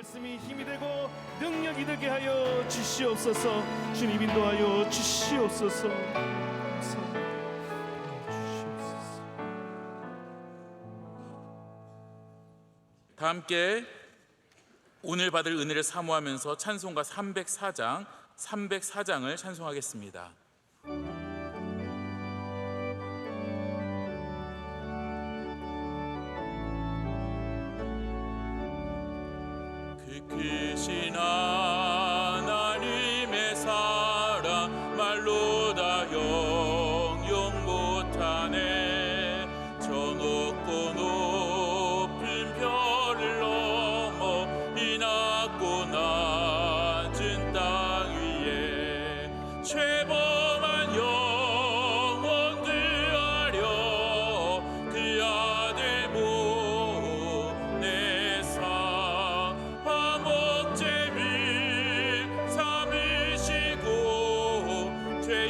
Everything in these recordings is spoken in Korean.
말씀이 힘이 되고 능력이 되게 하여 주시옵소서. 주님 인도하여 주시옵소서. 다 함께 오늘 받을 은혜를 사모하면서 찬송가 304장을 찬송하겠습니다. 그 크신 하나님의 사랑 말로 다 형용 못하네. 저 높고 높은 별을 넘어 이 낮고 낮은 땅 위에 죄범한 영혼 구하려 그 아들 보내사 화목제비 삼으시고 죄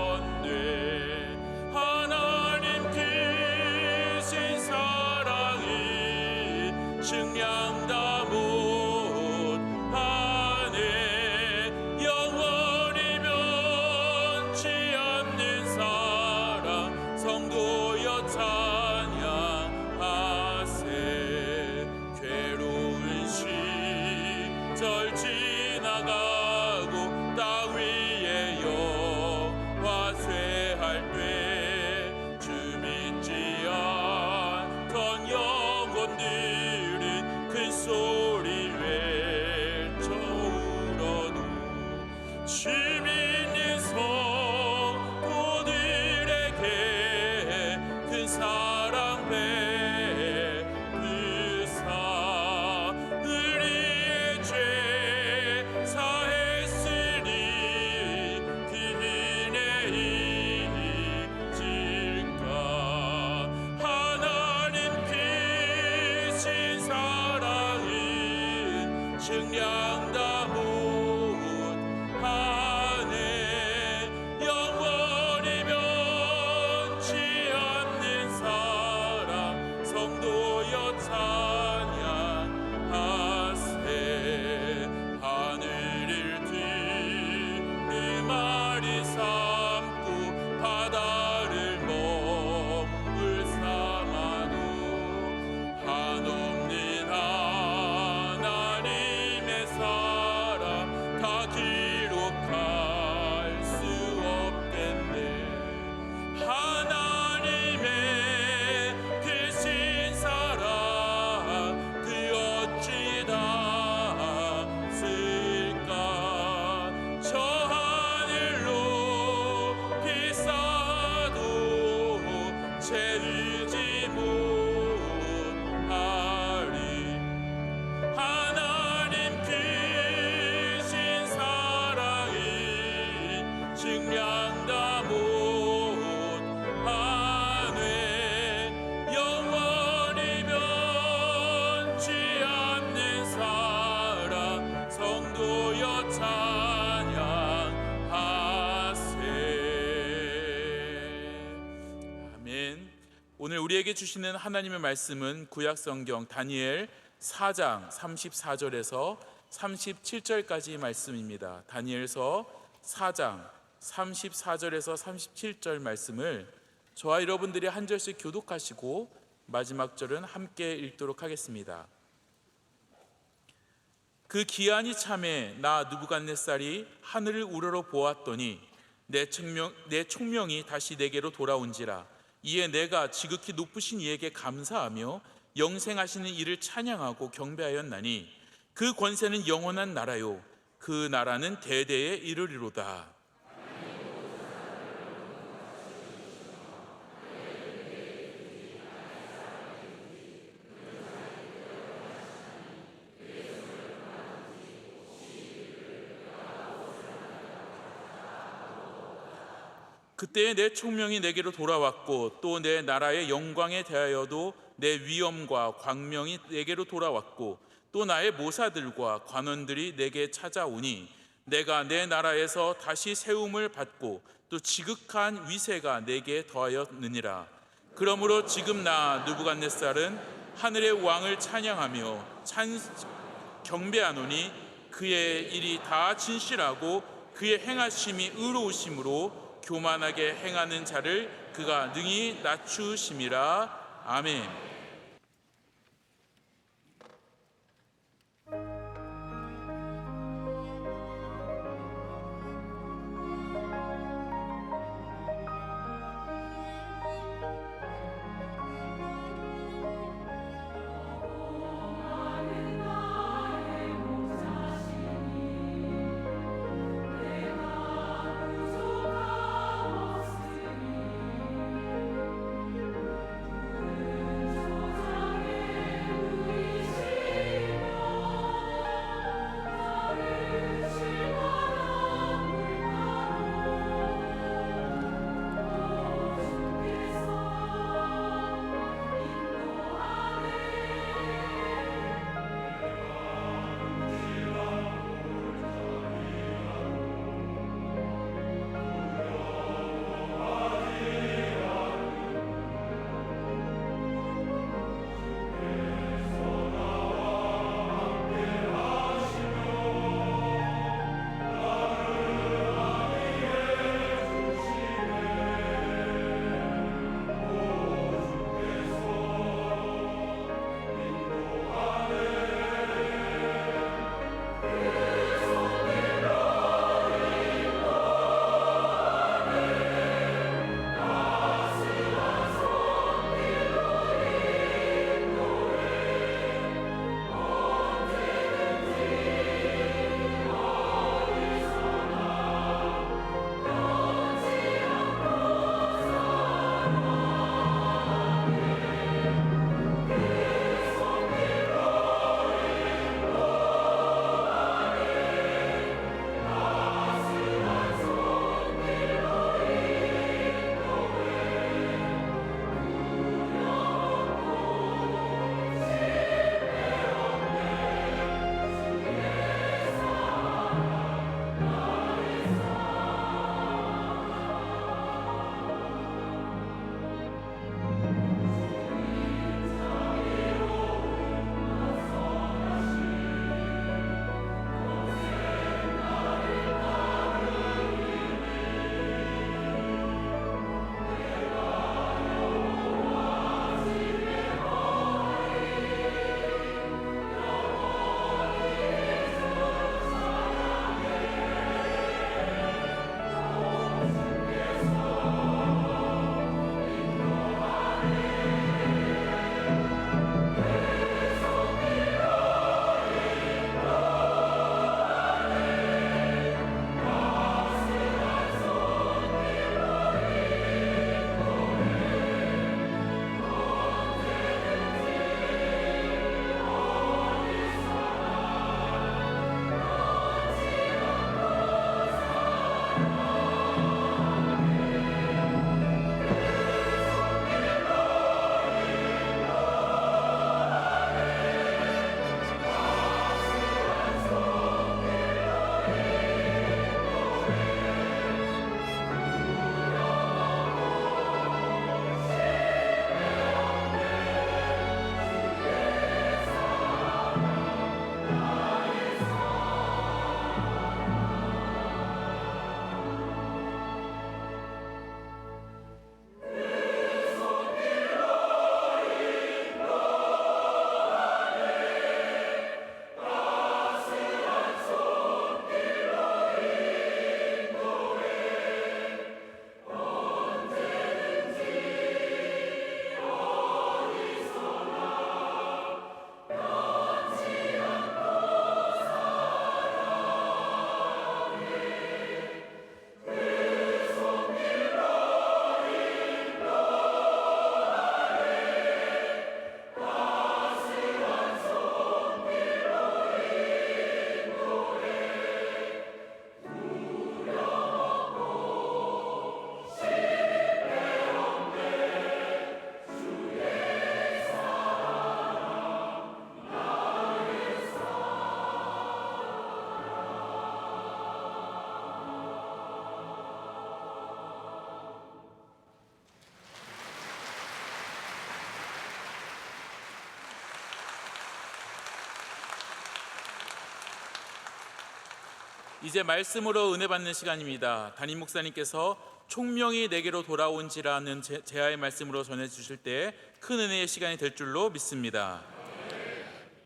용서하셨네. 하나님 크신 사랑이 증량다 못하네. 영원히 변치 않는 사랑 성도여 찬양하세. 괴로운 시절 지나가고 땅 위에 영화 쇠할 때 주 믿지 않던 영혼들이 큰 소리 외쳐 울어도 주 믿는 성도들에게 큰 사랑 베푸사 우리의 죄 사했으니 그 은혜 잊을까. 하나님 크신 사랑은 증량다 못하네. 영원히 변치 않는 사랑 성도여 찬양하세. 하늘을 들음알이 삼고 바다를 먹물 삼아도 한없는 하나님의 사랑 다 기록할 수 없겠네. 하나님의 크신 사랑 그 어찌 닿았을까. 저 하늘로 비싸도 채우지 못하리. 하나님 크신 사랑이 증량다 못하네. 영원히 변치 않는 사랑 성도여 찬양하세. 아멘. 오늘 우리에게 주시는 하나님의 말씀은 구약성경 다니엘 4장 34절에서 37절까지 말씀입니다. 다니엘서 4장 34절에서 37절 말씀을 저와 여러분들이 한 절씩 교독하시고 마지막 절은 함께 읽도록 하겠습니다. 그 기한이 참에 나 느부갓네살이 하늘을 우러러 보았더니 내 총명이 다시 내게로 돌아온지라. 이에 내가 지극히 높으신 이에게 감사하며 영생하시는 이를 찬양하고 경배하였나니 그 권세는 영원한 나라요 그 나라는 대대에 이르리로다. 그때에 내 총명이 내게로 돌아왔고 또 내 나라의 영광에 대하여도 내 위엄과 광명이 내게로 돌아왔고 또 나의 모사들과 관원들이 내게 찾아오니 내가 내 나라에서 다시 세움을 받고 또 지극한 위세가 내게 더하였느니라. 그러므로 지금 나 느부갓네살은 하늘의 왕을 찬양하며 경배하노니 그의 일이 다 진실하고 그의 행하심이 의로우심으로 교만하게 행하는 자를 그가 능히 낮추심이라. 아멘. 이제 말씀으로 은혜 받는 시간입니다. 담임 목사님께서 총명이 내게로 돌아온지라는 제아의 말씀으로 전해주실 때 큰 은혜의 시간이 될 줄로 믿습니다.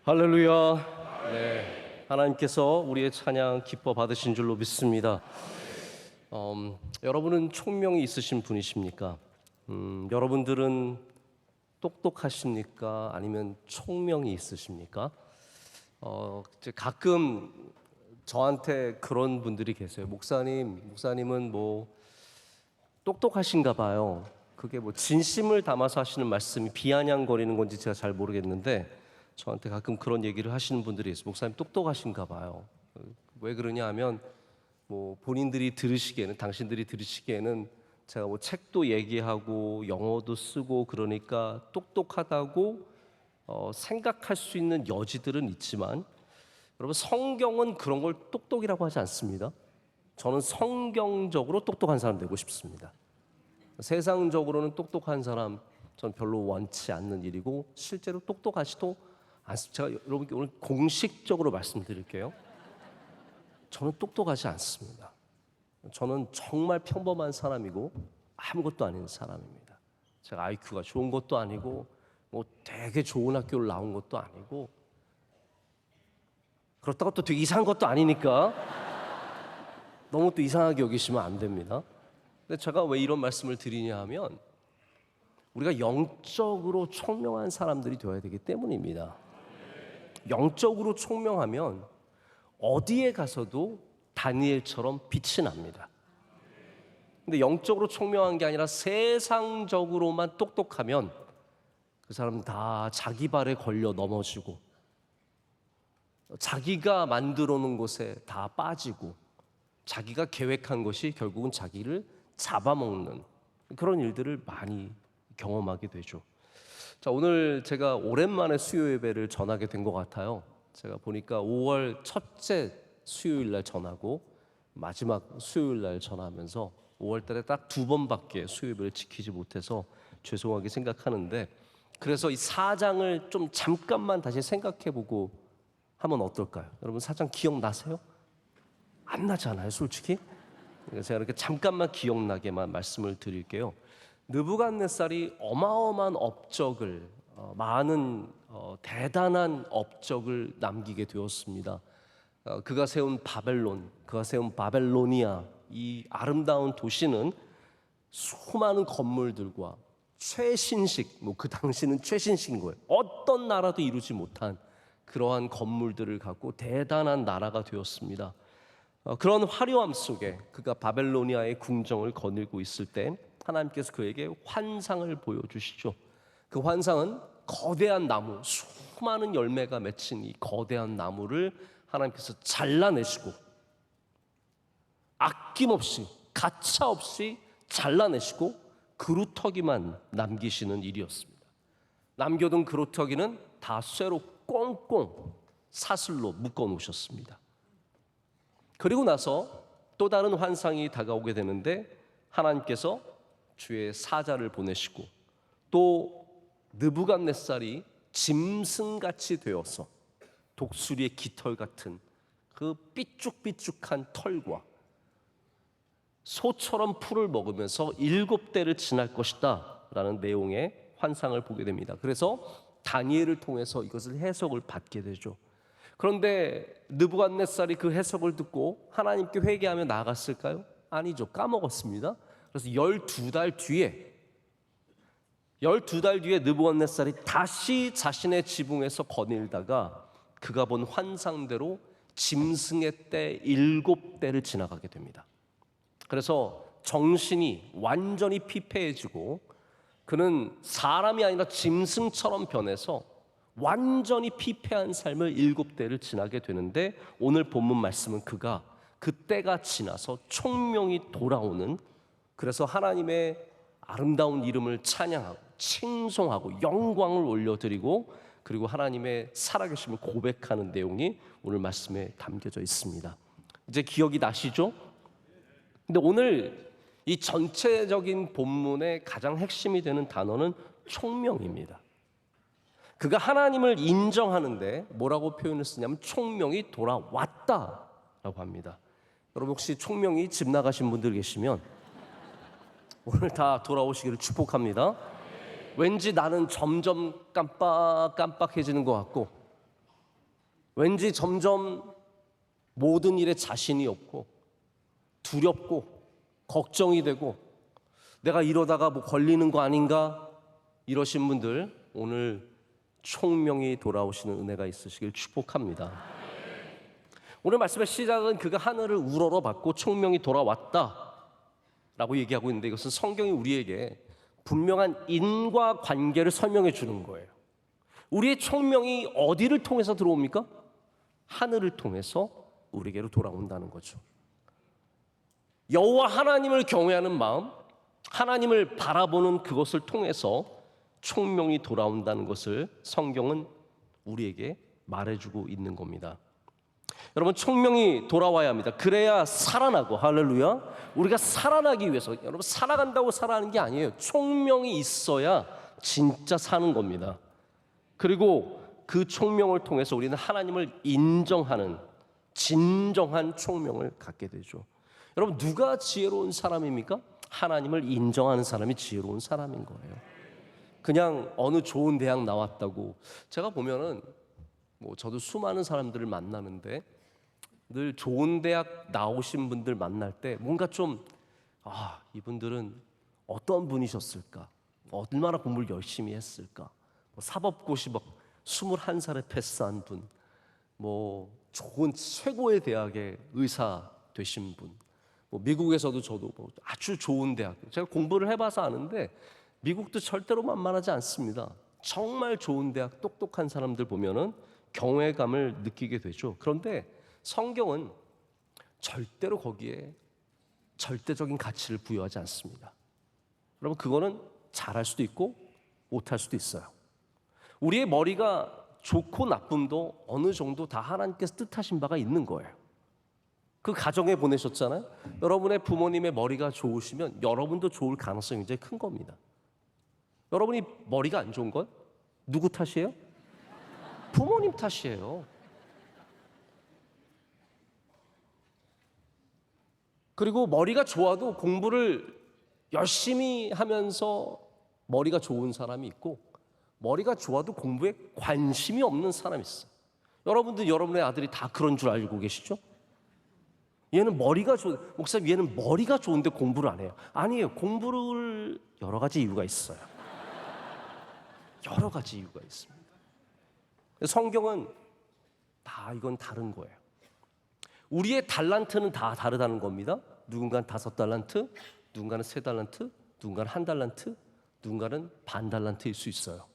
할렐루야. 네, 하나님께서 우리의 찬양 기뻐 받으신 줄로 믿습니다. 여러분은 총명이 있으신 분이십니까? 여러분들은 똑똑하십니까? 아니면 총명이 있으십니까? 가끔 저한테 그런 분들이 계세요. 목사님은 뭐 똑똑하신가 봐요. 그게 뭐 진심을 담아서 하시는 말씀이 비아냥거리는 건지 제가 잘 모르겠는데 저한테 가끔 그런 얘기를 하시는 분들이 있어요. 목사님 똑똑하신가 봐요. 왜 그러냐 하면 뭐 당신들이 들으시기에는 제가 뭐 책도 얘기하고 영어도 쓰고 그러니까 똑똑하다고 생각할 수 있는 여지들은 있지만 여러분, 성경은 그런 걸 똑똑이라고 하지 않습니다. 저는 성경적으로 똑똑한 사람 되고 싶습니다. 세상적으로는 똑똑한 사람 전 별로 원치 않는 일이고 실제로 똑똑하지도 않습니다. 제가 여러분께 오늘 공식적으로 말씀드릴게요. 저는 똑똑하지 않습니다. 저는 정말 평범한 사람이고 아무것도 아닌 사람입니다. 제가 IQ가 좋은 것도 아니고 뭐 되게 좋은 학교를 나온 것도 아니고 그렇다고 또 되게 이상한 것도 아니니까 너무 또 이상하게 여기시면 안 됩니다. 근데 제가 왜 이런 말씀을 드리냐 하면 우리가 영적으로 총명한 사람들이 되어야 되기 때문입니다. 영적으로 총명하면 어디에 가서도 다니엘처럼 빛이 납니다. 근데 영적으로 총명한 게 아니라 세상적으로만 똑똑하면 그 사람은 다 자기 발에 걸려 넘어지고 자기가 만들어 놓은 곳에 다 빠지고 자기가 계획한 것이 결국은 자기를 잡아먹는 그런 일들을 많이 경험하게 되죠. 자, 오늘 제가 오랜만에 수요 예배를 전하게 된 것 같아요. 제가 보니까 5월 첫째 수요일 날 전하고 마지막 수요일 날 전하면서 5월 달에 딱 2번밖에 수요 예배를 지키지 못해서 죄송하게 생각하는데, 그래서 이 4장을 좀 잠깐만 다시 생각해보고 하면 어떨까요? 여러분 4장 기억나세요? 안 나잖아요, 솔직히. 제가 이렇게 잠깐만 기억나게만 말씀을 드릴게요. 느부갓네살이 어마어마한 업적을 많은 대단한 업적을 남기게 되었습니다. 그가 세운 바벨로니아, 이 아름다운 도시는 수많은 건물들과 최신식, 그 당시는 최신식인 거예요. 어떤 나라도 이루지 못한 그러한 건물들을 갖고 대단한 나라가 되었습니다. 그런 화려함 속에 그가 바벨로니아의 궁정을 거닐고 있을 때 하나님께서 그에게 환상을 보여주시죠. 그 환상은 거대한 나무, 수많은 열매가 맺힌 이 거대한 나무를 하나님께서 잘라내시고 아낌없이 가차없이 잘라내시고 그루터기만 남기시는 일이었습니다. 남겨둔 그루터기는 다 쇠로 꽁꽁 사슬로 묶어 놓으셨습니다. 그리고 나서 또 다른 환상이 다가오게 되는데 하나님께서 주의 사자를 보내시고 또 느부갓네살이 짐승같이 되어서 독수리의 깃털 같은 그 삐쭉삐쭉한 털과 소처럼 풀을 먹으면서 7대를 지날 것이다 라는 내용의 환상을 보게 됩니다. 그래서 다니엘을 통해서 이것을 해석을 받게 되죠. 그런데 느부갓네살이 그 해석을 듣고 하나님께 회개하며 나아갔을까요? 아니죠. 까먹었습니다. 그래서 12달 뒤에 느부갓네살이 다시 자신의 지붕에서 거닐다가 그가 본 환상대로 짐승의 때 7대를 지나가게 됩니다. 그래서 정신이 완전히 피폐해지고 그는 사람이 아니라 짐승처럼 변해서 완전히 피폐한 삶을 7대를 지나게 되는데, 오늘 본문 말씀은 그가 그때가 지나서 총명이 돌아오는, 그래서 하나님의 아름다운 이름을 찬양하고 칭송하고 영광을 올려드리고 그리고 하나님의 살아계심을 고백하는 내용이 오늘 말씀에 담겨져 있습니다. 이제 기억이 나시죠? 근데 오늘 이 전체적인 본문의 가장 핵심이 되는 단어는 총명입니다. 그가 하나님을 인정하는데 뭐라고 표현을 쓰냐면 총명이 돌아왔다라고 합니다. 여러분 혹시 총명이 집 나가신 분들 계시면 오늘 다 돌아오시기를 축복합니다. 왠지 나는 점점 깜빡깜빡해지는 것 같고, 왠지 점점 모든 일에 자신이 없고 두렵고 걱정이 되고 내가 이러다가 뭐 걸리는 거 아닌가 이러신 분들, 오늘 총명이 돌아오시는 은혜가 있으시길 축복합니다. 오늘 말씀의 시작은 그가 하늘을 우러러 받고 총명이 돌아왔다 라고 얘기하고 있는데, 이것은 성경이 우리에게 분명한 인과관계를 설명해 주는 거예요. 우리의 총명이 어디를 통해서 들어옵니까? 하늘을 통해서 우리에게로 돌아온다는 거죠. 여호와 하나님을 경외하는 마음, 하나님을 바라보는 그것을 통해서 총명이 돌아온다는 것을 성경은 우리에게 말해주고 있는 겁니다. 여러분, 총명이 돌아와야 합니다. 그래야 살아나고, 할렐루야. 우리가 살아나기 위해서, 여러분 살아간다고 살아가는 게 아니에요. 총명이 있어야 진짜 사는 겁니다. 그리고 그 총명을 통해서 우리는 하나님을 인정하는 진정한 총명을 갖게 되죠. 여러분, 누가 지혜로운 사람입니까? 하나님을 인정하는 사람이 지혜로운 사람인 거예요. 그냥 어느 좋은 대학 나왔다고, 제가 보면은 뭐 저도 수많은 사람들을 만나는데 늘 좋은 대학 나오신 분들 만날 때 뭔가 좀 이분들은 어떤 분이셨을까? 얼마나 공부를 열심히 했을까? 뭐 사법고시 막 21살에 패스한 분, 뭐 좋은 최고의 대학의 의사 되신 분, 뭐 미국에서도 저도 뭐 아주 좋은 대학, 제가 공부를 해봐서 아는데 미국도 절대로 만만하지 않습니다. 정말 좋은 대학, 똑똑한 사람들 보면은 경외감을 느끼게 되죠. 그런데 성경은 절대로 거기에 절대적인 가치를 부여하지 않습니다. 여러분, 그거는 잘할 수도 있고 못할 수도 있어요. 우리의 머리가 좋고 나쁨도 어느 정도 다 하나님께서 뜻하신 바가 있는 거예요. 그 가정에 보내셨잖아요. 여러분의 부모님의 머리가 좋으시면 여러분도 좋을 가능성이 굉장히 큰 겁니다. 여러분이 머리가 안 좋은 건 누구 탓이에요? 부모님 탓이에요. 그리고 머리가 좋아도 공부를 열심히 하면서 머리가 좋은 사람이 있고, 머리가 좋아도 공부에 관심이 없는 사람이 있어요. 여러분들, 여러분의 아들이 다 그런 줄 알고 계시죠? 얘는 머리가 목사님, 얘는 머리가 좋은데 공부를 안 해요. 아니에요. 공부를 여러 가지 이유가 있어요. 여러 가지 이유가 있습니다. 성경은 다 이건 다른 거예요. 우리의 달란트는 다 다르다는 겁니다. 누군가는 5달란트, 누군가는 3달란트, 누군가는 1달란트, 누군가는 반달란트일 수 있어요.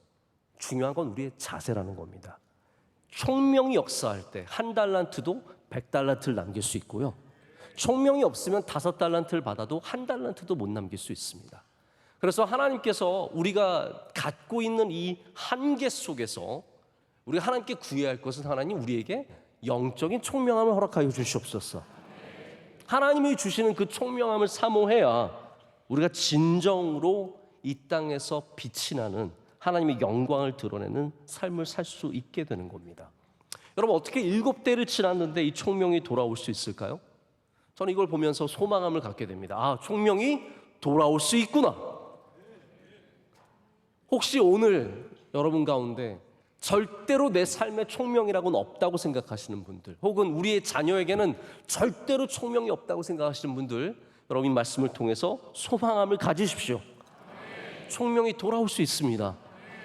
중요한 건 우리의 자세라는 겁니다. 총명이 역사할 때 1달란트도 100달란트를 남길 수 있고요. 총명이 없으면 5달란트를 받아도 1달란트도 못 남길 수 있습니다. 그래서 하나님께서 우리가 갖고 있는 이 한계 속에서 우리가 하나님께 구해야 할 것은, 하나님 우리에게 영적인 총명함을 허락하여 주시옵소서. 하나님이 주시는 그 총명함을 사모해야 우리가 진정으로 이 땅에서 빛이 나는 하나님의 영광을 드러내는 삶을 살 수 있게 되는 겁니다. 여러분, 어떻게 7대를 지났는데 이 총명이 돌아올 수 있을까요? 저는 이걸 보면서 소망함을 갖게 됩니다. 총명이 돌아올 수 있구나. 혹시 오늘 여러분 가운데 절대로 내 삶에 총명이라고는 없다고 생각하시는 분들, 혹은 우리의 자녀에게는 절대로 총명이 없다고 생각하시는 분들, 여러분 이 말씀을 통해서 소망함을 가지십시오. 총명이 돌아올 수 있습니다.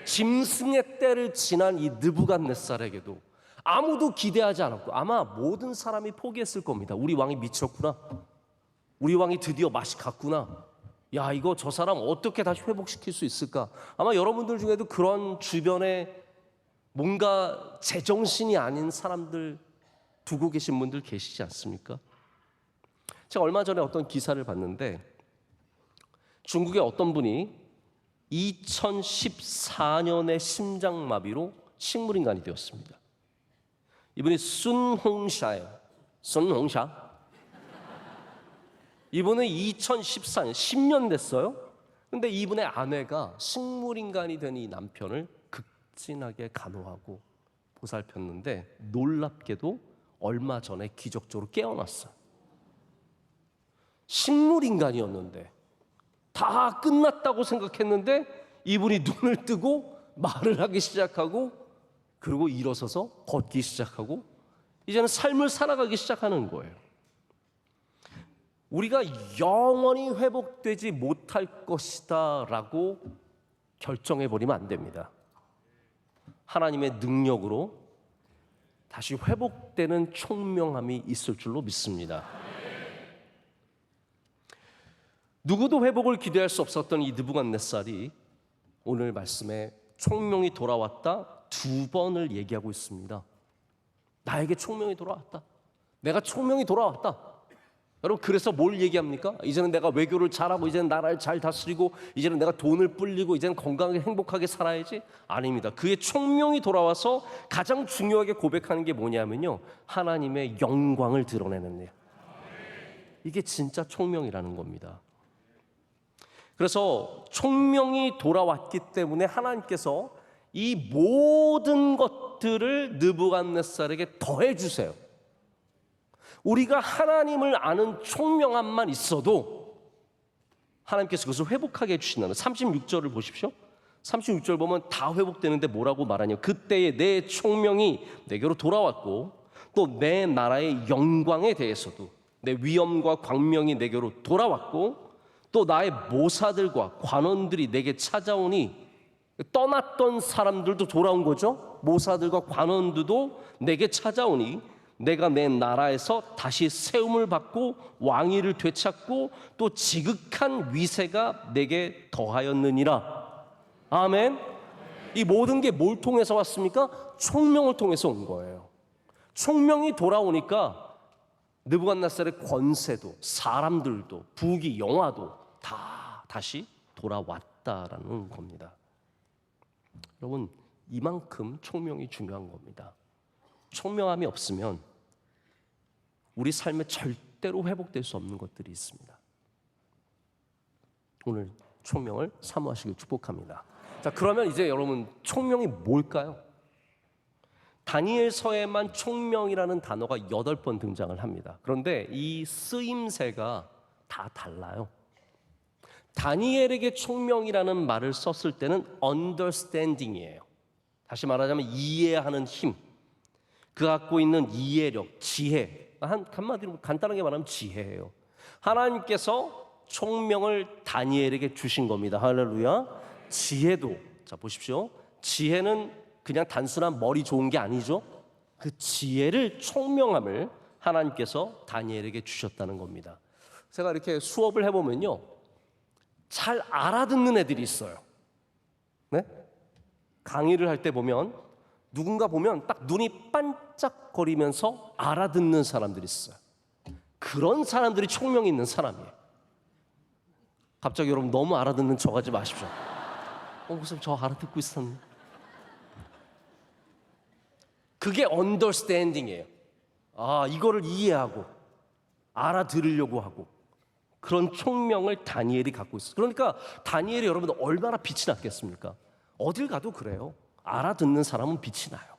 짐승의 때를 지난 이 느부갓네살에게도 아무도 기대하지 않았고, 아마 모든 사람이 포기했을 겁니다. 우리 왕이 미쳤구나. 우리 왕이 드디어 맛이 갔구나. 야, 이거 저 사람 어떻게 다시 회복시킬 수 있을까? 아마 여러분들 중에도 그런 주변에 뭔가 제정신이 아닌 사람들 두고 계신 분들 계시지 않습니까? 제가 얼마 전에 어떤 기사를 봤는데, 중국의 어떤 분이 2014년에 심장마비로 식물인간이 되었습니다. 이분이 순홍샤예요. 순홍샤. 이분은 2014년, 10년 됐어요. 근데 이분의 아내가 식물인간이 된 이 남편을 극진하게 간호하고 보살폈는데, 놀랍게도 얼마 전에 기적적으로 깨어났어요. 식물인간이었는데 다 끝났다고 생각했는데 이분이 눈을 뜨고 말을 하기 시작하고 그리고 일어서서 걷기 시작하고 이제는 삶을 살아가기 시작하는 거예요. 우리가 영원히 회복되지 못할 것이다 라고 결정해버리면 안 됩니다. 하나님의 능력으로 다시 회복되는 총명함이 있을 줄로 믿습니다. 누구도 회복을 기대할 수 없었던 이 느부갓네살이 오늘 말씀에 총명이 돌아왔다 2번을 얘기하고 있습니다. 나에게 총명이 돌아왔다. 내가 총명이 돌아왔다. 여러분, 그래서 뭘 얘기합니까? 이제는 내가 외교를 잘하고 이제는 나라를 잘 다스리고 이제는 내가 돈을 불리고 이제는 건강하게 행복하게 살아야지? 아닙니다. 그의 총명이 돌아와서 가장 중요하게 고백하는 게 뭐냐면요, 하나님의 영광을 드러내는 일. 이게 진짜 총명이라는 겁니다. 그래서 총명이 돌아왔기 때문에 하나님께서 이 모든 것들을 느부갓네살에게 더해 주세요. 우리가 하나님을 아는 총명함만 있어도 하나님께서 그것을 회복하게 해주신다는 36절을 보십시오. 36절 보면 다 회복되는데 뭐라고 말하냐면 그때에 내 총명이 내게로 돌아왔고 또 내 나라의 영광에 대해서도 내 위엄과 광명이 내게로 돌아왔고 또 나의 모사들과 관원들이 내게 찾아오니 떠났던 사람들도 돌아온 거죠. 모사들과 관원들도 내게 찾아오니 내가 내 나라에서 다시 세움을 받고 왕위를 되찾고 또 지극한 위세가 내게 더하였느니라. 아멘. 이 모든 게 뭘 통해서 왔습니까? 총명을 통해서 온 거예요. 총명이 돌아오니까 느부갓네살의 권세도 사람들도 부귀 영화도 다 다시 돌아왔다라는 겁니다. 여러분, 이만큼 총명이 중요한 겁니다. 총명함이 없으면 우리 삶에 절대로 회복될 수 없는 것들이 있습니다. 오늘 총명을 사모하시길 축복합니다. 자, 그러면 이제 여러분, 총명이 뭘까요? 다니엘서에만 총명이라는 단어가 8번 등장을 합니다. 그런데 이 쓰임새가 다 달라요. 다니엘에게 총명이라는 말을 썼을 때는 understanding이에요. 다시 말하자면 이해하는 힘, 그 갖고 있는 이해력, 지혜, 한마디로 간단하게 말하면 지혜예요. 하나님께서 총명을 다니엘에게 주신 겁니다. 할렐루야. 지혜도, 자 보십시오, 지혜는 그냥 단순한 머리 좋은 게 아니죠. 그 지혜를, 총명함을 하나님께서 다니엘에게 주셨다는 겁니다. 제가 이렇게 수업을 해보면요, 잘 알아듣는 애들이 있어요. 네? 강의를 할 때 보면 누군가 보면 딱 눈이 반짝거리면서 알아듣는 사람들이 있어요. 그런 사람들이 총명이 있는 사람이에요. 갑자기 여러분 너무 알아듣는 척 하지 마십시오. 무슨 저 알아듣고 있었는데. 그게 understanding이에요. 아, 이거를 이해하고 알아들으려고 하고, 그런 총명을 다니엘이 갖고 있어요. 그러니까 다니엘이 여러분 얼마나 빛이 났겠습니까? 어딜 가도 그래요. 알아듣는 사람은 빛이 나요.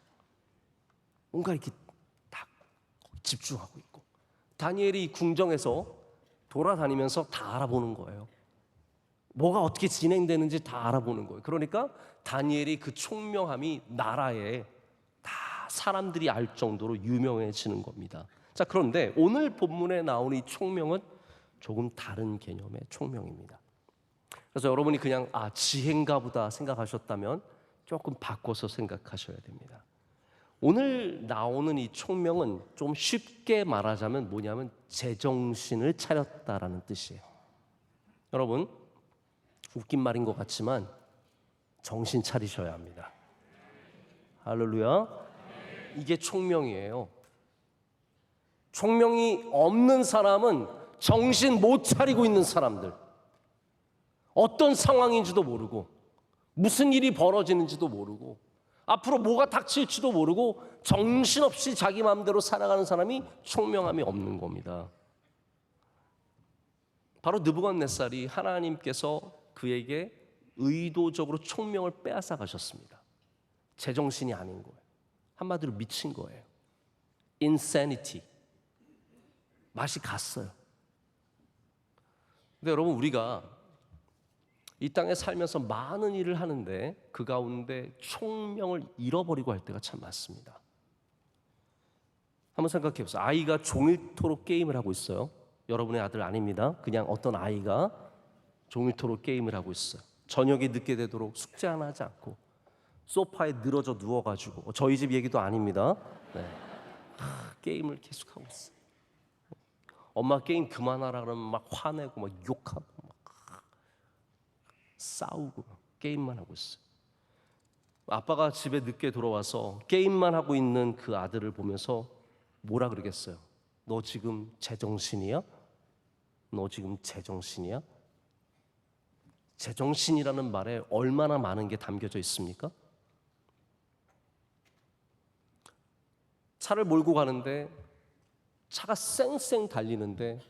뭔가 이렇게 딱 집중하고 있고, 다니엘이 궁정에서 돌아다니면서 다 알아보는 거예요. 뭐가 어떻게 진행되는지 다 알아보는 거예요. 그러니까 다니엘이 그 총명함이 나라에 다 사람들이 알 정도로 유명해지는 겁니다. 자, 그런데 오늘 본문에 나온 이 총명은 조금 다른 개념의 총명입니다. 그래서 여러분이 그냥 지혜인가 보다 생각하셨다면 조금 바꿔서 생각하셔야 됩니다. 오늘 나오는 이 총명은 좀 쉽게 말하자면 뭐냐면 제정신을 차렸다라는 뜻이에요. 여러분, 웃긴 말인 것 같지만 정신 차리셔야 합니다. 할렐루야. 이게 총명이에요. 총명이 없는 사람은 정신 못 차리고 있는 사람들, 어떤 상황인지도 모르고 무슨 일이 벌어지는지도 모르고 앞으로 뭐가 닥칠지도 모르고 정신없이 자기 마음대로 살아가는 사람이 총명함이 없는 겁니다. 바로 느부갓네살이 하나님께서 그에게 의도적으로 총명을 빼앗아 가셨습니다. 제정신이 아닌 거예요. 한마디로 미친 거예요. insanity. 맛이 갔어요. 근데 여러분, 우리가 이 땅에 살면서 많은 일을 하는데 그 가운데 총명을 잃어버리고 할 때가 참 많습니다. 한번 생각해 보세요. 아이가 종일토록 게임을 하고 있어요. 여러분의 아들 아닙니다. 그냥 어떤 아이가 종일토록 게임을 하고 있어요. 저녁에 늦게 되도록 숙제 하나 하지 않고 소파에 늘어져 누워가지고, 저희 집 얘기도 아닙니다. 네. 게임을 계속하고 있어요. 엄마 게임 그만하라 그러면 막 화내고 막 욕하고 막 싸우고 게임만 하고 있어요. 아빠가 집에 늦게 돌아와서 게임만 하고 있는 그 아들을 보면서 뭐라 그러겠어요? 너 지금 제정신이야? 너 지금 제정신이야? 제정신이라는 말에 얼마나 많은 게 담겨져 있습니까? 차를 몰고 가는데 차가 쌩쌩 달리는데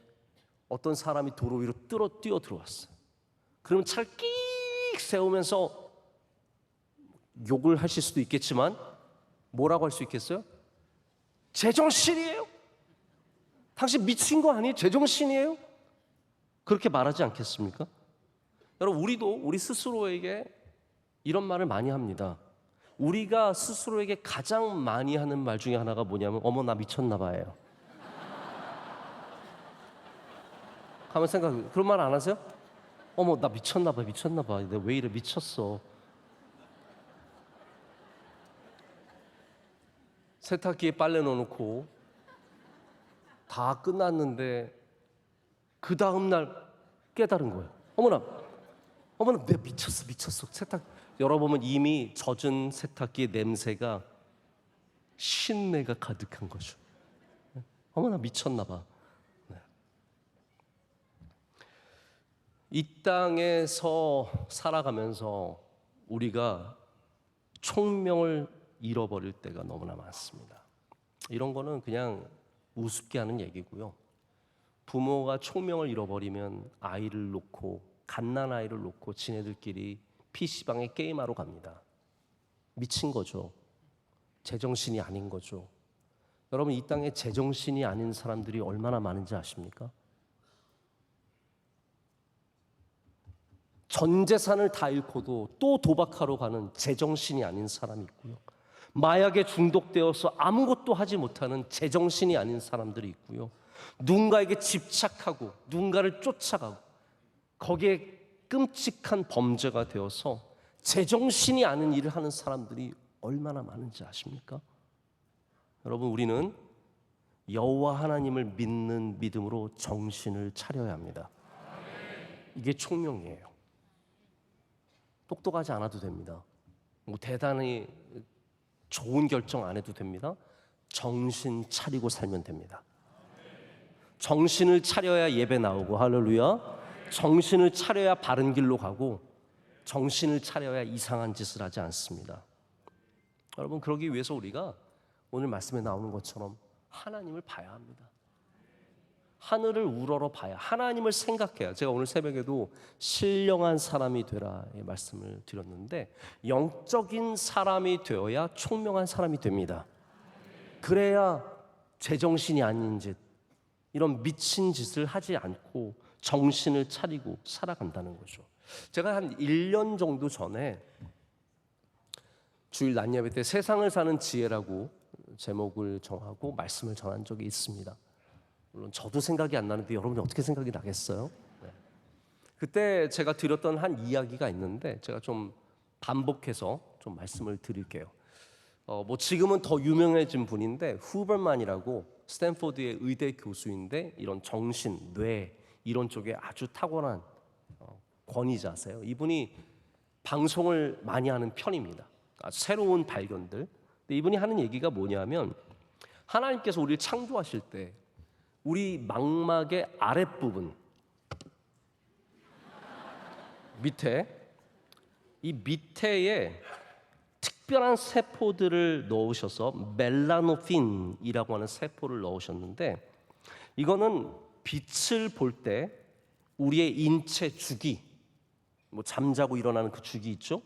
어떤 사람이 도로 위로 뛰어 들어왔어요. 그러면 차를 끽 세우면서 욕을 하실 수도 있겠지만 뭐라고 할 수 있겠어요? 제정신이에요? 당신 미친 거 아니에요? 제정신이에요? 그렇게 말하지 않겠습니까? 여러분, 우리도 우리 스스로에게 이런 말을 많이 합니다. 우리가 스스로에게 가장 많이 하는 말 중에 하나가 뭐냐면 어머 나 미쳤나 봐요. 가만 생각해. 그런 말 안 하세요? 어머 나 미쳤나 봐. 내가 왜 이래 미쳤어. 세탁기에 빨래 넣어놓고 다 끝났는데 그 다음 날 깨달은 거예요. 어머나 내가 미쳤어. 열어보면 이미 젖은 세탁기의 냄새가 신내가 가득한 거죠. 어머나 미쳤나 봐. 네. 이 땅에서 살아가면서 우리가 총명을 잃어버릴 때가 너무나 많습니다. 이런 거는 그냥 우습게 하는 얘기고요. 부모가 총명을 잃어버리면 아이를 놓고, 갓난아이를 놓고 지네들끼리 PC방에 게임하러 갑니다. 미친 거죠. 제정신이 아닌 거죠. 여러분, 이 땅에 제정신이 아닌 사람들이 얼마나 많은지 아십니까? 전 재산을 다 잃고도 또 도박하러 가는 제정신이 아닌 사람이 있고요. 마약에 중독되어서 아무것도 하지 못하는 제정신이 아닌 사람들이 있고요. 누군가에게 집착하고 누군가를 쫓아가고 거기에 끔찍한 범죄가 되어서 제정신이 아닌 일을 하는 사람들이 얼마나 많은지 아십니까? 여러분, 우리는 여호와 하나님을 믿는 믿음으로 정신을 차려야 합니다. 이게 총명이에요. 똑똑하지 않아도 됩니다. 뭐 대단히 좋은 결정 안 해도 됩니다. 정신 차리고 살면 됩니다. 정신을 차려야 예배 나오고, 할렐루야. 정신을 차려야 바른 길로 가고, 정신을 차려야 이상한 짓을 하지 않습니다. 여러분, 그러기 위해서 우리가 오늘 말씀에 나오는 것처럼 하나님을 봐야 합니다. 하늘을 우러러 봐야, 하나님을 생각해야. 제가 오늘 새벽에도 신령한 사람이 되라의 말씀을 드렸는데, 영적인 사람이 되어야 총명한 사람이 됩니다. 그래야 제정신이 아닌 짓, 이런 미친 짓을 하지 않고 정신을 차리고 살아간다는 거죠. 제가 한 1년 정도 전에 주일 낮 예배 때 세상을 사는 지혜라고 제목을 정하고 말씀을 전한 적이 있습니다. 물론 저도 생각이 안 나는데 여러분이 어떻게 생각이 나겠어요? 네. 그때 제가 드렸던 한 이야기가 있는데 제가 좀 반복해서 좀 말씀을 드릴게요. 뭐 지금은 더 유명해진 분인데 후버만이라고 스탠포드의 의대 교수인데 이런 정신, 뇌 이런 쪽에 아주 탁월한 권위자세요. 이분이 방송을 많이 하는 편입니다. 새로운 발견들. 근데 이분이 하는 얘기가 뭐냐면 하나님께서 우리를 창조하실 때 우리 망막의 아랫부분 밑에 이 밑에에 특별한 세포들을 넣으셔서 멜라노핀이라고 하는 세포를 넣으셨는데 이거는 빛을 볼 때 우리의 인체 주기, 뭐 잠자고 일어나는 그 주기 있죠?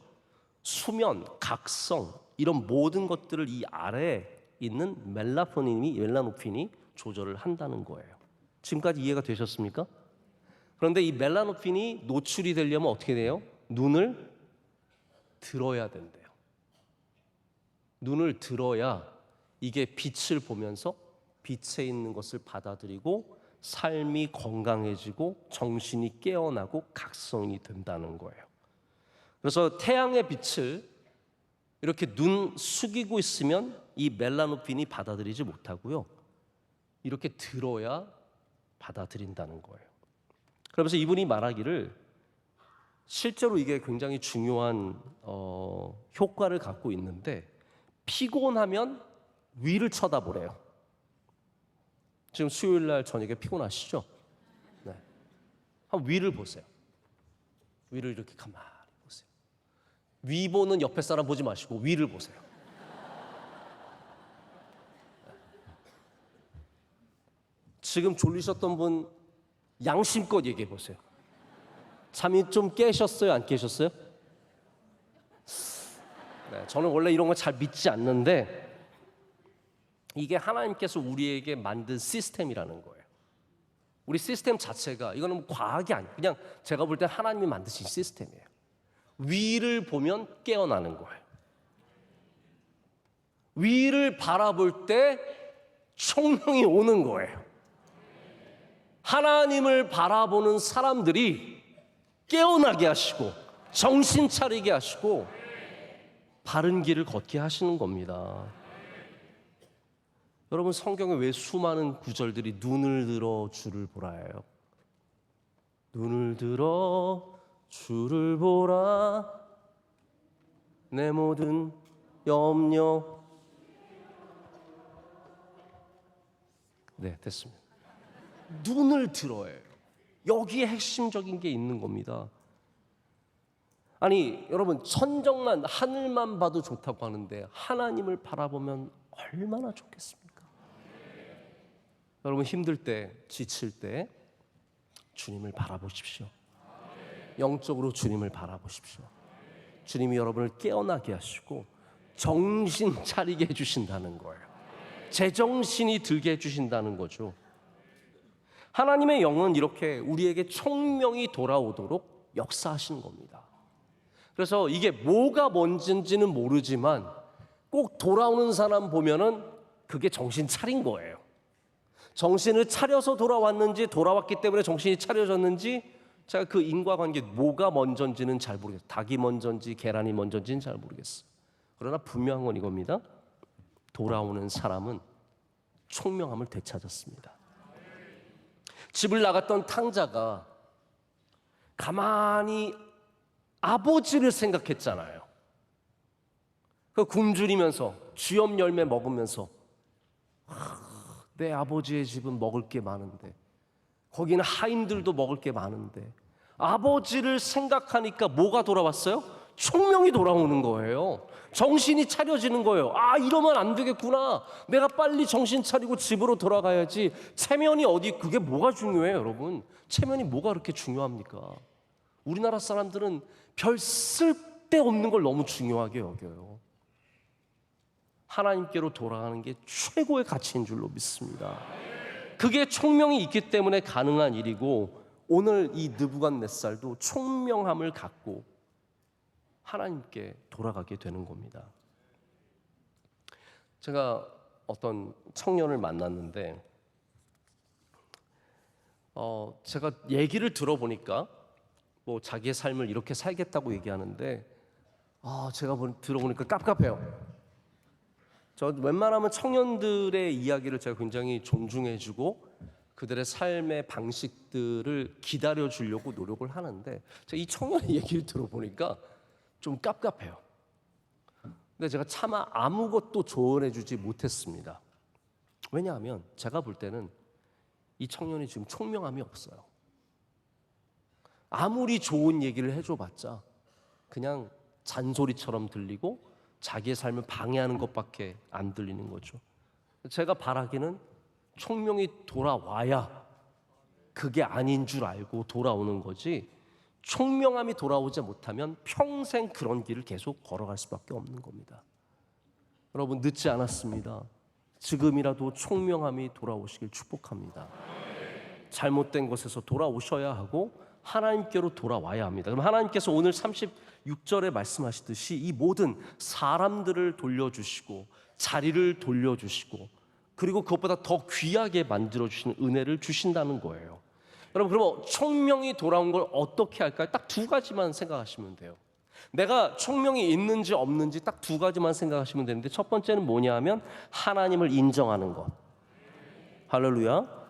수면, 각성 이런 모든 것들을 이 아래에 있는 멜라노핀이 조절을 한다는 거예요. 지금까지 이해가 되셨습니까? 그런데 이 멜라노핀이 노출이 되려면 어떻게 돼요? 눈을 들어야 된대요. 눈을 들어야 이게 빛을 보면서 빛에 있는 것을 받아들이고 삶이 건강해지고 정신이 깨어나고 각성이 된다는 거예요. 그래서 태양의 빛을 이렇게 눈 숙이고 있으면 이 멜라노핀이 받아들이지 못하고요. 이렇게 들어야 받아들인다는 거예요. 그러면서 이분이 말하기를 실제로 이게 굉장히 중요한 효과를 갖고 있는데 피곤하면 위를 쳐다보래요. 지금 수요일 날 저녁에 피곤하시죠? 네. 한번 위를 보세요. 위를 이렇게 가만히 보세요. 위 보는 옆에 사람 보지 마시고 위를 보세요. 지금 졸리셨던 분 양심껏 얘기해 보세요. 잠이 좀 깨셨어요? 안 깨셨어요? 네, 저는 원래 이런 거 잘 믿지 않는데 이게 하나님께서 우리에게 만든 시스템이라는 거예요. 우리 시스템 자체가 이거는 뭐 과학이 아니에요. 그냥 제가 볼 때 하나님이 만드신 시스템이에요. 위를 보면 깨어나는 거예요. 위를 바라볼 때 총명이 오는 거예요. 하나님을 바라보는 사람들이 깨어나게 하시고 정신 차리게 하시고 바른 길을 걷게 하시는 겁니다. 여러분 성경에 왜 수많은 구절들이 눈을 들어 주를 보라예요? 눈을 들어 주를 보라 내 모든 염려. 네, 됐습니다. 눈을 들어야 해요. 여기에 핵심적인 게 있는 겁니다. 아니 여러분 천정만 하늘만 봐도 좋다고 하는데 하나님을 바라보면 얼마나 좋겠습니까? 여러분 힘들 때 지칠 때 주님을 바라보십시오. 영적으로 주님을 바라보십시오. 주님이 여러분을 깨어나게 하시고 정신 차리게 해주신다는 거예요. 제정신이 들게 해주신다는 거죠. 하나님의 영은 이렇게 우리에게 총명이 돌아오도록 역사하시는 겁니다. 그래서 이게 뭐가 뭔지는 모르지만 꼭 돌아오는 사람 보면은 그게 정신 차린 거예요. 정신을 차려서 돌아왔는지 돌아왔기 때문에 정신이 차려졌는지 제가 그 인과관계 뭐가 먼저인지는 잘 모르겠어요. 닭이 먼저인지 계란이 먼저인지는 잘 모르겠어요. 그러나 분명한 건 이겁니다. 돌아오는 사람은 총명함을 되찾았습니다. 집을 나갔던 탕자가 가만히 아버지를 생각했잖아요. 그 굶주리면서 쥐염 열매 먹으면서 내 아버지의 집은 먹을 게 많은데 거기는 하인들도 먹을 게 많은데 아버지를 생각하니까 뭐가 돌아왔어요? 총명이 돌아오는 거예요. 정신이 차려지는 거예요. 아 이러면 안 되겠구나. 내가 빨리 정신 차리고 집으로 돌아가야지. 체면이 어디 그게 뭐가 중요해요 여러분. 체면이 뭐가 그렇게 중요합니까? 우리나라 사람들은 별 쓸데없는 걸 너무 중요하게 여겨요. 하나님께로 돌아가는 게 최고의 가치인 줄로 믿습니다. 그게 총명이 있기 때문에 가능한 일이고 오늘 이 느부갓네살도 총명함을 갖고 하나님께 돌아가게 되는 겁니다. 제가 어떤 청년을 만났는데 제가 얘기를 들어보니까 뭐 자기의 삶을 이렇게 살겠다고 얘기하는데 제가 들어보니까 깝깝해요. 저 웬만하면 청년들의 이야기를 제가 굉장히 존중해주고 그들의 삶의 방식들을 기다려주려고 노력을 하는데 제가 이 청년의 얘기를 들어보니까 좀 깝깝해요. 근데 제가 차마 아무것도 조언해주지 못했습니다. 왜냐하면 제가 볼 때는 이 청년이 지금 총명함이 없어요. 아무리 좋은 얘기를 해줘봤자 그냥 잔소리처럼 들리고 자기의 삶을 방해하는 것밖에 안 들리는 거죠. 제가 바라기는 총명이 돌아와야 그게 아닌 줄 알고 돌아오는 거지 총명함이 돌아오지 못하면 평생 그런 길을 계속 걸어갈 수밖에 없는 겁니다. 여러분 늦지 않았습니다. 지금이라도 총명함이 돌아오시길 축복합니다. 잘못된 것에서 돌아오셔야 하고 하나님께로 돌아와야 합니다. 그럼 하나님께서 오늘 36절에 말씀하시듯이 이 모든 사람들을 돌려주시고 자리를 돌려주시고 그리고 그것보다 더 귀하게 만들어주시는 은혜를 주신다는 거예요. 여러분, 그럼 총명이 돌아온 걸 어떻게 할까요? 딱 두 가지만 생각하시면 돼요. 내가 총명이 있는지 없는지 딱 두 가지만 생각하시면 되는데, 첫 번째는 뭐냐 하면 하나님을 인정하는 것. 할렐루야.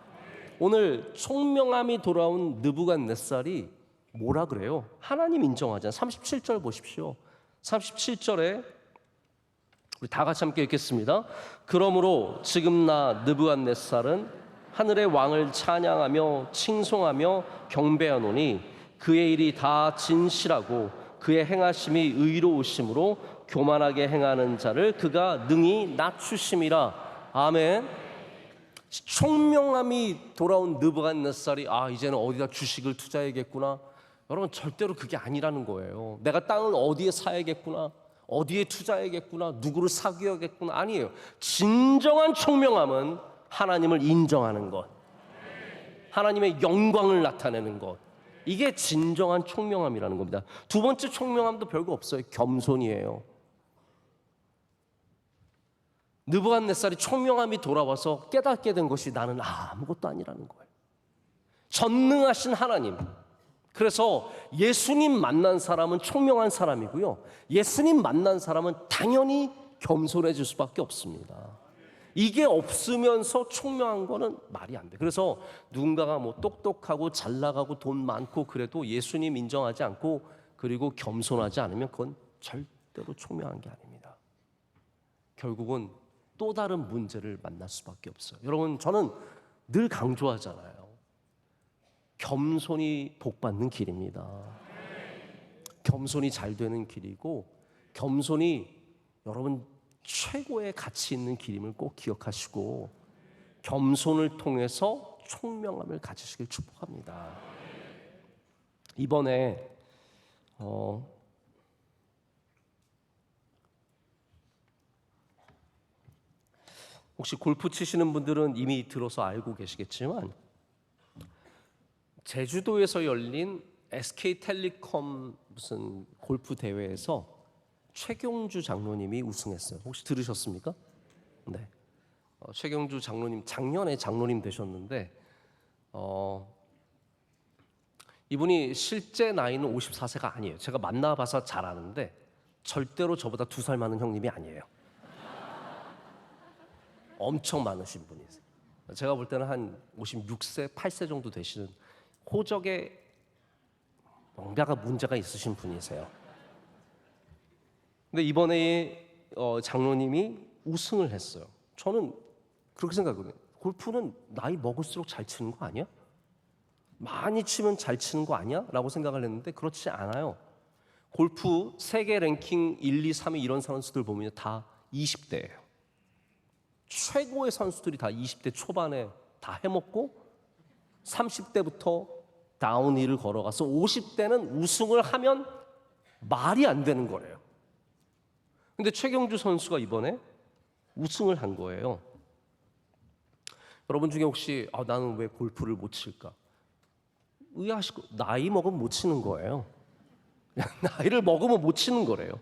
오늘 총명함이 돌아온 느부갓네살이 뭐라 그래요? 하나님 인정하잖아요. 37절 보십시오. 37절에 우리 다 같이 함께 읽겠습니다. 그러므로 지금 나 느부갓네살은 하늘의 왕을 찬양하며 칭송하며 경배하노니 그의 일이 다 진실하고 그의 행하심이 의로우심으로 교만하게 행하는 자를 그가 능히 낮추심이라. 아멘. 총명함이 돌아온 느부갓네살이 이제는 어디다 주식을 투자해야겠구나. 여러분, 절대로 그게 아니라는 거예요. 내가 땅을 어디에 사야겠구나, 어디에 투자해야겠구나, 누구를 사귀어야겠구나. 아니에요. 진정한 총명함은 하나님을 인정하는 것, 하나님의 영광을 나타내는 것. 이게 진정한 총명함이라는 겁니다. 두 번째 총명함도 별거 없어요. 겸손이에요. 느부갓네살이 총명함이 돌아와서 깨닫게 된 것이 나는 아무것도 아니라는 거예요. 전능하신 하나님. 그래서 예수님 만난 사람은 총명한 사람이고요, 예수님 만난 사람은 당연히 겸손해질 수밖에 없습니다. 이게 없으면서 총명한 거는 말이 안 돼. 그래서 누군가가 뭐 똑똑하고 잘 나가고 돈 많고 그래도 예수님 인정하지 않고 그리고 겸손하지 않으면 그건 절대로 총명한 게 아닙니다. 결국은 또 다른 문제를 만날 수밖에 없어요. 여러분, 저는 늘 강조하잖아요. 겸손이 복받는 길입니다. 겸손이 잘 되는 길이고, 겸손이 여러분 최고의 가치 있는 길임을 꼭 기억하시고, 겸손을 통해서 총명함을 가지시길 축복합니다. 이번에 혹시 골프 치시는 분들은 이미 들어서 알고 계시겠지만, 제주도에서 열린 SK텔레콤 무슨 골프 대회에서 최경주 장로님이 우승했어요. 혹시 들으셨습니까? 네. 최경주 장로님 작년에 장로님 되셨는데, 이분이 실제 나이는 54세가 아니에요. 제가 만나봐서 잘 아는데 절대로 저보다 2살 많은 형님이 아니에요. 엄청 많으신 분이세요. 제가 볼 때는 한 56세, 8세 정도 되시는 호적에 뭔가가 문제가 있으신 분이세요. 근데 이번에 장로님이 우승을 했어요. 저는 그렇게 생각하거든요. 골프는 나이 먹을수록 잘 치는 거 아니야? 많이 치면 잘 치는 거 아니야? 라고 생각을 했는데 그렇지 않아요. 골프 세계 랭킹 1, 2, 3위 이런 선수들 보면 다 20대예요. 최고의 선수들이 다 20대 초반에 다 해먹고 30대부터 다운힐을 걸어가서 50대는 우승을 하면 말이 안 되는 거래요. 근데 최경주 선수가 이번에 우승을 한 거예요. 여러분 중에 혹시 나는 왜 골프를 못 칠까? 의아하시고, 나이 먹으면 못 치는 거예요. 나이를 먹으면 못 치는 거래요.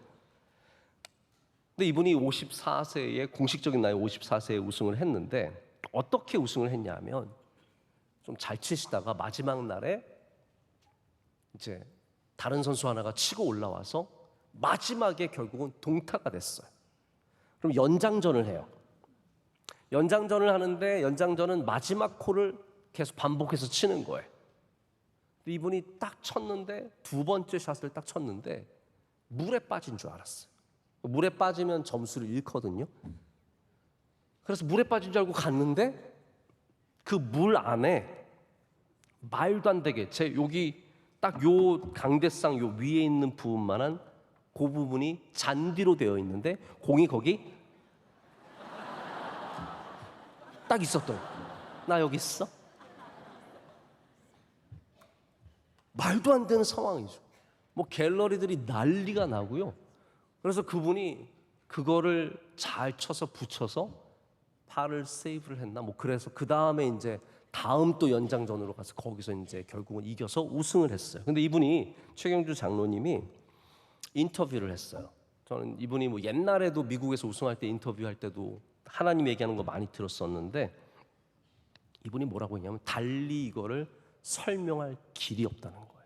근데 이분이 54세에 공식적인 나이 54세에 우승을 했는데, 어떻게 우승을 했냐면 좀 잘 치시다가 마지막 날에 이제 다른 선수 하나가 치고 올라와서 마지막에 결국은 동타가 됐어요. 그럼 연장전을 해요. 연장전을 하는데 연장전은 마지막 홀을 계속 반복해서 치는 거예요. 이분이 딱 쳤는데, 두 번째 샷을 딱 쳤는데 물에 빠진 줄 알았어요. 물에 빠지면 점수를 잃거든요. 그래서 물에 빠진 줄 알고 갔는데 그 물 안에 말도 안 되게 제 여기 딱 요 강대상 요 위에 있는 부분만한 그 부분이 잔디로 되어 있는데 공이 거기 딱 있었던, 나 여기 있어? 말도 안 되는 상황이죠. 뭐 갤러리들이 난리가 나고요. 그래서 그분이 그거를 잘 쳐서 붙여서 팔을 세이브를 했나? 뭐 그래서 그 다음에 이제 다음 또 연장전으로 가서 거기서 이제 결국은 이겨서 우승을 했어요. 근데 이분이 최경주 장로님이 인터뷰를 했어요. 저는 이분이 뭐 옛날에도 미국에서 우승할 때 인터뷰할 때도 하나님 얘기하는 거 많이 들었었는데 이분이 뭐라고 했냐면 달리 이거를 설명할 길이 없다는 거예요.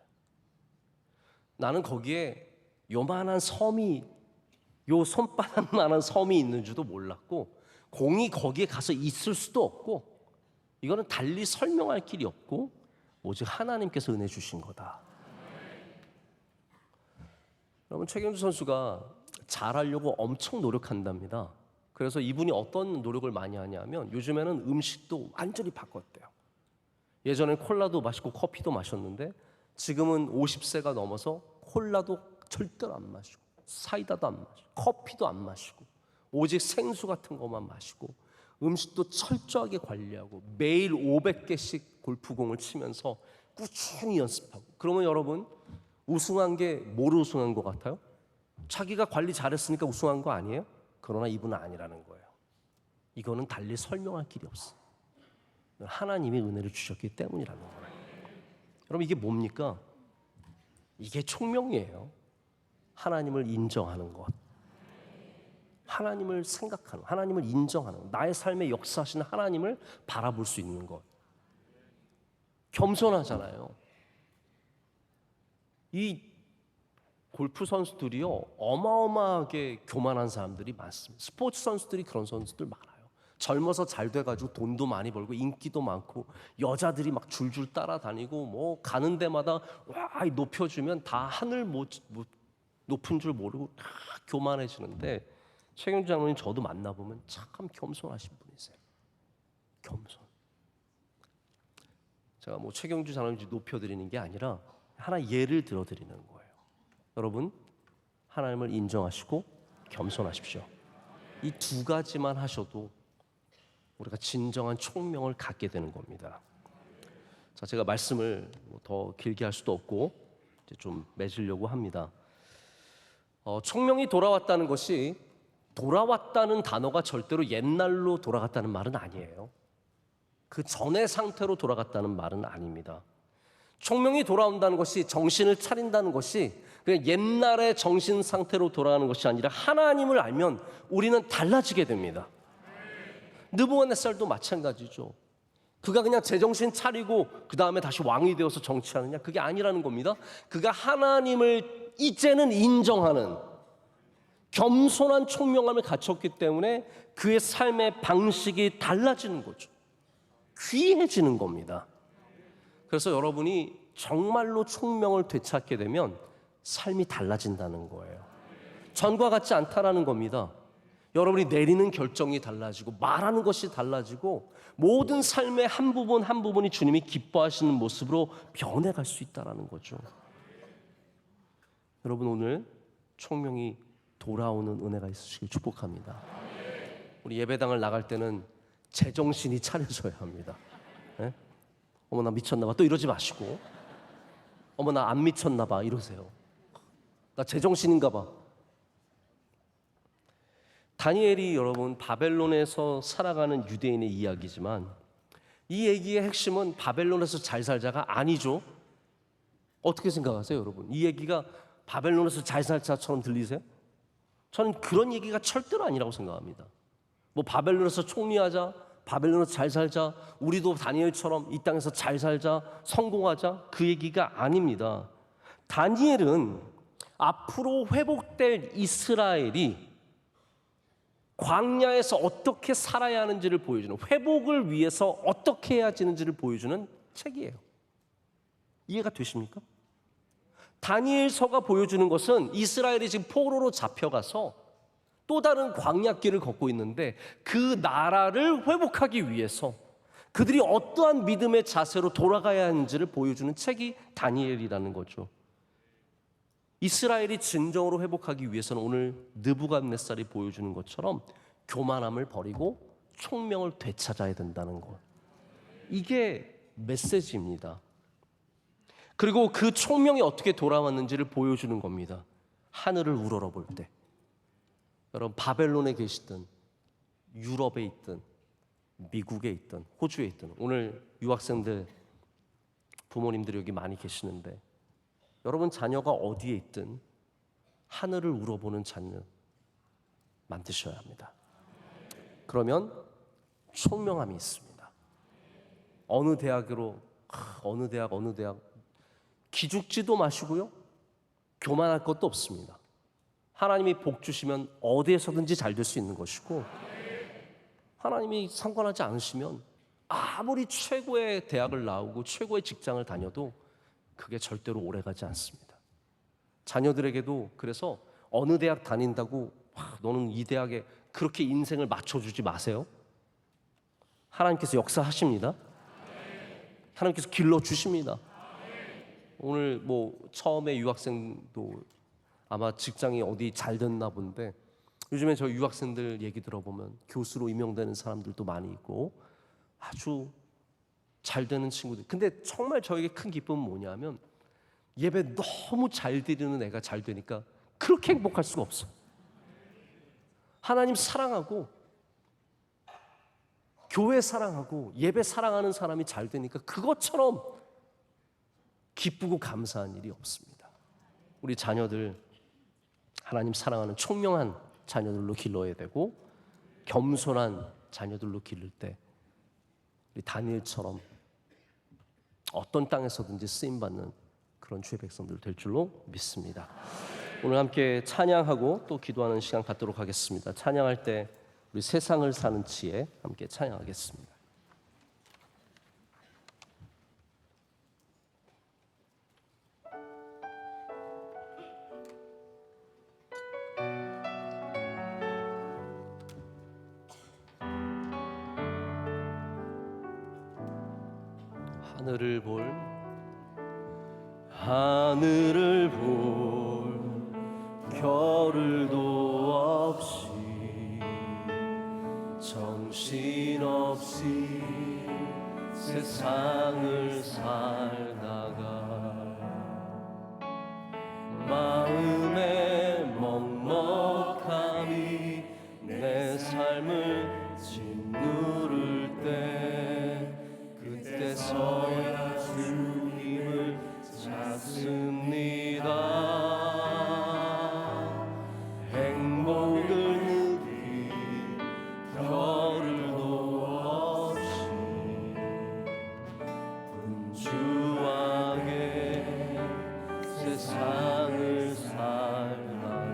나는 거기에 요만한 섬이 요 손바닥만한 섬이 있는 줄도 몰랐고 공이 거기에 가서 있을 수도 없고 이거는 달리 설명할 길이 없고 오직 하나님께서 은혜 주신 거다. 여러분 최경주 선수가 잘하려고 엄청 노력한답니다. 그래서 이분이 어떤 노력을 많이 하냐면 요즘에는 음식도 완전히 바꿨대요. 예전엔 콜라도 마시고 커피도 마셨는데 지금은 50세가 넘어서 콜라도 절대로 안 마시고 사이다도 안 마시고 커피도 안 마시고 오직 생수 같은 것만 마시고 음식도 철저하게 관리하고 매일 500개씩 골프공을 치면서 꾸준히 연습하고 그러면 여러분 우승한 게 뭐로 우승한 것 같아요? 자기가 관리 잘했으니까 우승한 거 아니에요? 그러나 이분은 아니라는 거예요. 이거는 달리 설명할 길이 없어. 하나님이 은혜를 주셨기 때문이라는 거예요. 여러분 이게 뭡니까? 이게 총명이에요. 하나님을 인정하는 것, 하나님을 생각하는, 하나님을 인정하는 것, 나의 삶에 역사하시는 하나님을 바라볼 수 있는 것. 겸손하잖아요. 이 골프 선수들이요 어마어마하게 교만한 사람들이 많습니다. 스포츠 선수들이 그런 선수들 많아요. 젊어서 잘 돼가지고 돈도 많이 벌고 인기도 많고 여자들이 막 줄줄 따라다니고 뭐 가는 데마다 와 높여주면 다 하늘 높은 줄 모르고 다 교만해지는데 최경주 장로님 저도 만나보면 참 겸손하신 분이세요. 겸손. 제가 뭐 최경주 장로님 높여드리는 게 아니라 하나 예를 들어드리는 거예요. 여러분 하나님을 인정하시고 겸손하십시오. 이 두 가지만 하셔도 우리가 진정한 총명을 갖게 되는 겁니다. 자, 제가 말씀을 더 길게 할 수도 없고 이제 좀 맺으려고 합니다. 총명이 돌아왔다는 것이 돌아왔다는 단어가 절대로 옛날로 돌아갔다는 말은 아니에요. 그 전의 상태로 돌아갔다는 말은 아닙니다. 총명이 돌아온다는 것이 정신을 차린다는 것이 그냥 옛날의 정신 상태로 돌아가는 것이 아니라 하나님을 알면 우리는 달라지게 됩니다. 느부갓네살도 마찬가지죠. 그가 그냥 제정신 차리고 그 다음에 다시 왕이 되어서 정치하느냐 그게 아니라는 겁니다. 그가 하나님을 이제는 인정하는 겸손한 총명함을 갖췄기 때문에 그의 삶의 방식이 달라지는 거죠. 귀해지는 겁니다. 그래서 여러분이 정말로 총명을 되찾게 되면 삶이 달라진다는 거예요. 전과 같지 않다라는 겁니다. 여러분이 내리는 결정이 달라지고 말하는 것이 달라지고 모든 삶의 한 부분 한 부분이 주님이 기뻐하시는 모습으로 변해갈 수 있다는 거죠. 여러분 오늘 총명이 돌아오는 은혜가 있으시길 축복합니다. 우리 예배당을 나갈 때는 제정신이 차려져야 합니다. 네? 어머 나 미쳤나 봐 또 이러지 마시고 어머 나 안 미쳤나 봐 이러세요. 나 제정신인가 봐. 다니엘이 여러분 바벨론에서 살아가는 유대인의 이야기지만 이 얘기의 핵심은 바벨론에서 잘 살자가 아니죠. 어떻게 생각하세요 여러분? 이 얘기가 바벨론에서 잘 살자처럼 들리세요? 저는 그런 얘기가 절대로 아니라고 생각합니다. 뭐 바벨론에서 총리하자, 바벨론에서 잘 살자, 우리도 다니엘처럼 이 땅에서 잘 살자, 성공하자 그 얘기가 아닙니다. 다니엘은 앞으로 회복될 이스라엘이 광야에서 어떻게 살아야 하는지를 보여주는, 회복을 위해서 어떻게 해야 지는지를 보여주는 책이에요. 이해가 되십니까? 다니엘서가 보여주는 것은 이스라엘이 지금 포로로 잡혀가서 또 다른 광야길을 걷고 있는데 그 나라를 회복하기 위해서 그들이 어떠한 믿음의 자세로 돌아가야 하는지를 보여주는 책이 다니엘이라는 거죠. 이스라엘이 진정으로 회복하기 위해서는 오늘 느부갓네살이 보여주는 것처럼 교만함을 버리고 총명을 되찾아야 된다는 것. 이게 메시지입니다. 그리고 그 총명이 어떻게 돌아왔는지를 보여주는 겁니다. 하늘을 우러러 볼 때 여러분 바벨론에 계시든 유럽에 있든 미국에 있든 호주에 있든, 오늘 유학생들 부모님들이 여기 많이 계시는데, 여러분 자녀가 어디에 있든 하늘을 우러보는 자녀 만드셔야 합니다. 그러면 총명함이 있습니다. 어느 대학으로, 어느 대학 기죽지도 마시고요, 교만할 것도 없습니다. 하나님이 복 주시면 어디에서든지 잘 될 수 있는 것이고, 하나님이 상관하지 않으시면 아무리 최고의 대학을 나오고 최고의 직장을 다녀도 그게 절대로 오래가지 않습니다. 자녀들에게도 그래서 어느 대학 다닌다고 너는 이 대학에 그렇게 인생을 맞춰주지 마세요. 하나님께서 역사하십니다. 하나님께서 길러주십니다. 오늘 뭐 처음에 유학생도 아마 직장이 어디 잘 됐나 본데, 요즘에 저희 유학생들 얘기 들어보면 교수로 임용되는 사람들도 많이 있고 아주 잘 되는 친구들. 근데 정말 저에게 큰 기쁨은 뭐냐면, 예배 너무 잘 드리는 애가 잘 되니까 그렇게 행복할 수가 없어. 하나님 사랑하고 교회 사랑하고 예배 사랑하는 사람이 잘 되니까 그것처럼 기쁘고 감사한 일이 없습니다. 우리 자녀들 하나님 사랑하는 총명한 자녀들로 길러야 되고, 겸손한 자녀들로 기를 때 우리 다니엘처럼 어떤 땅에서든지 쓰임받는 그런 주의 백성들 될 줄로 믿습니다. 오늘 함께 찬양하고 또 기도하는 시간 갖도록 하겠습니다. 찬양할 때 우리 세상을 사는 지혜 함께 찬양하겠습니다. 하늘을 볼 겨를도 없이 정신없이 세상을 살다가 마음의 먹먹함이 내 삶을 짓누를 때, 그때서야 주님을 찾습니다. 행복을 느낀 겨를도 없이 분주하게 세상을 살다가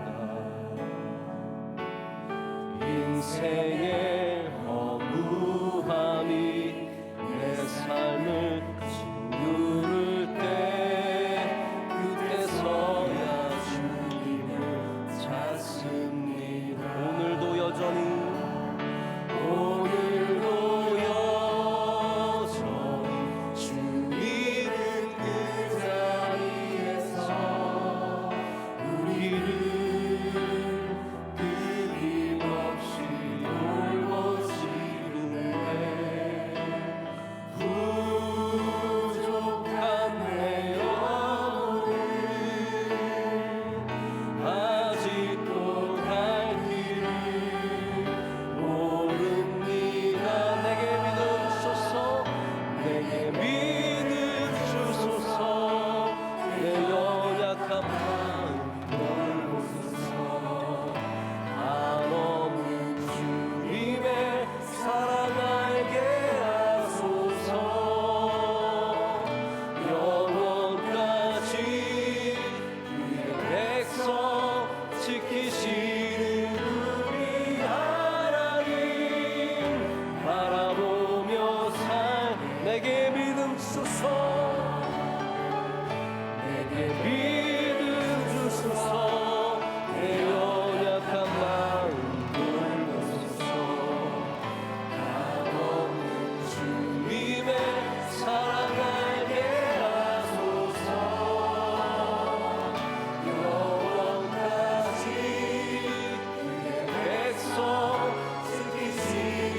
인생의 허무함이 내 삶을 짓누를 때, 그때서야 주님을 찾습니다. 오늘도 여전히 주님은 그 자리에서 우리를 끊임없이 돌보시는데, 부족한 내 영혼은 아직도 갈 길을 모릅니다. 내게 믿음 주소서, 내게 믿음 주소서, 내 연약한 마음 돌보소서. 한없는 주님의 사랑 알게 하소서. 영원까지 그의 백성 지키시는 우리 하나님 바라보며 내게 믿음 주소서, 내게 믿음 주소서, 내 연약한 마음 돌보소서. 한없는 주님의 사랑 알게 하소서. 영원까지 그의 백성 지키시는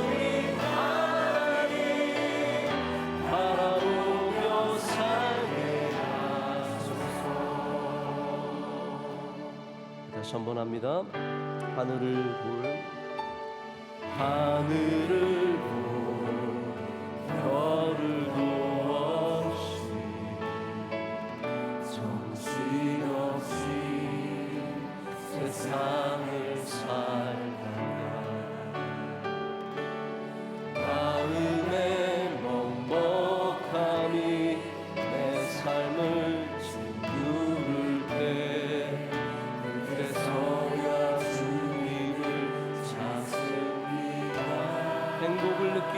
우리 하나님 바라보며 살게 하소서. 다시 한번 합니다. 하늘을 볼 하늘을 보고 별을 없이 정신없이 세상을 살다가 마음의 먹먹함이 내 삶을 짓누를 때 그때서야 주님을 찾습니다. 행복을 느끼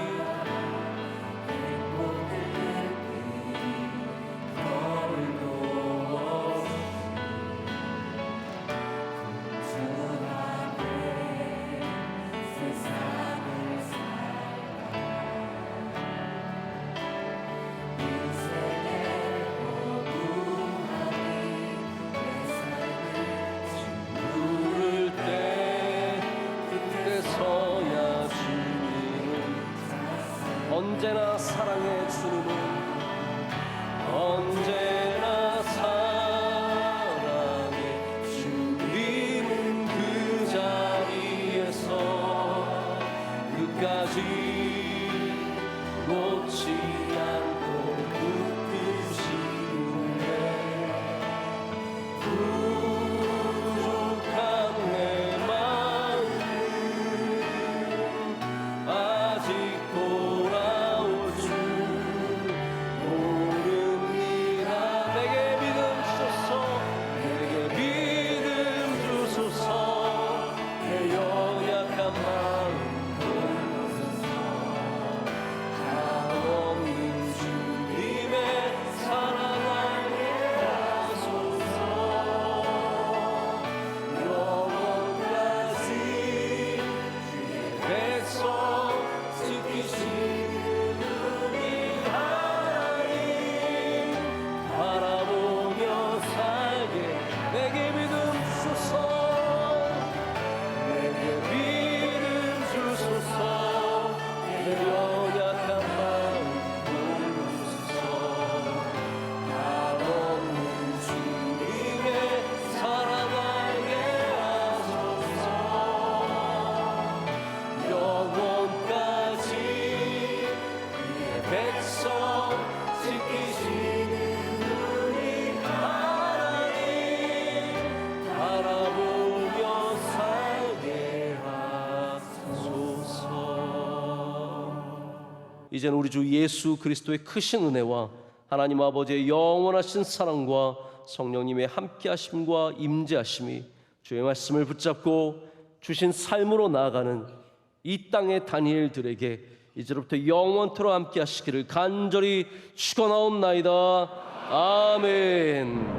누를 때 그때서야 주님은 언제나 사랑해 주님은 언제나 사랑해 주님은 그 자리에서 끝까지 놓지 않고 붙드시네. 부족한 내 마음 아직 돌아올 줄 모릅니다. 내게 믿음 주소서 내게 믿음 주소서 내 연약한 마음 돌보소서 없는 주님의 사랑하게 하소서. 영원까지 주의 백성 지키시는 우리 하나님 바라보며 살게 내게 믿음 주소서 내게 믿음 주소서 내 연약한 마음 돌보소서. 나 없는 주님의 사랑하게 하소서. 영원까지 그의 백성 지키시는 우리 하나님 바라보며 살게 하소서. 이제는 우리 주 예수 그리스도의 크신 은혜와 하나님 아버지의 영원하신 사랑과 성령님의 함께하심과 임재하심이 주의 말씀을 붙잡고 주신 삶으로 나아가는 이 땅의 다니엘들에게 이제부터 영원토록 함께하시기를 간절히 축원하옵나이다. 아멘.